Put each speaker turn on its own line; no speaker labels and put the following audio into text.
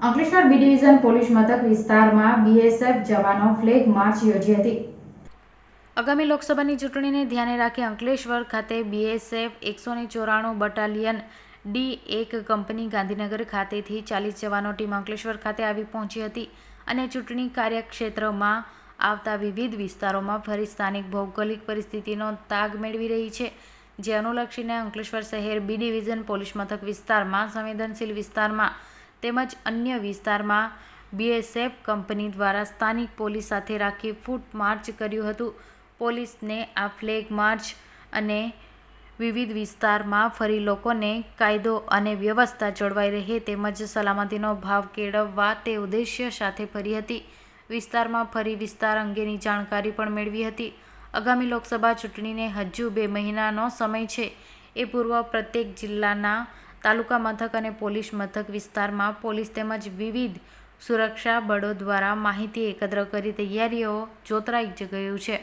Ankleshwar B division police મથક વિસ્તારમાં BSF જવાનો ફ્લેગ માર્ચ યોજી હતી। આગામી લોકસભાની ચૂંટણીને ધ્યાને રાખી અંકલેશ્વર ખાતે BSF 194 battalion D1 company Gandhinagar ખાતેથી 40 જવાનો ટીમ અંકલેશ્વર ખાતે આવી પહોંચી હતી અને ચૂંટણી કાર્યક્ષેત્રમાં આવતા વિવિધ વિસ્તારોમાં ફરી સ્થાનિક ભૌગોલિક પરિસ્થિતિનો તાગ મેળવી રહી છે, જે અનુલક્ષીને અંકલેશ્વર શહેર બી ડિવિઝન પોલીસ મથક વિસ્તારમાં સંવેદનશીલ વિસ્તારમાં તેમજ અન્ય વિસ્તારમાં બીએસએફ કંપની દ્વારા સ્થાનિક પોલીસ સાથે રાખી ફૂટ માર્ચ કર્યું હતું। પોલીસને આ ફ્લેગ માર્ચ અને વિવિધ વિસ્તારમાં ફરી લોકોને કાયદો અને વ્યવસ્થા જળવાઈ રહે તેમજ સલામતીનો ભાવ કેળવવા તે ઉદ્દેશ્ય સાથે ફરી હતી। વિસ્તારમાં ફરી વિસ્તાર અંગેની જાણકારી પણ મેળવી હતી। આગામી લોકસભા ચૂંટણીને હજુ 2 મહિનાનો સમય છે, એ પૂર્વ પ્રત્યેક જિલ્લાના તાલુકા મથક અને પોલીસ મથક વિસ્તારમાં પોલીસ તેમજ વિવિધ સુરક્ષા બળો દ્વારા માહિતી એકત્ર કરી તૈયારીઓ જોતરાઈ ગયું છે।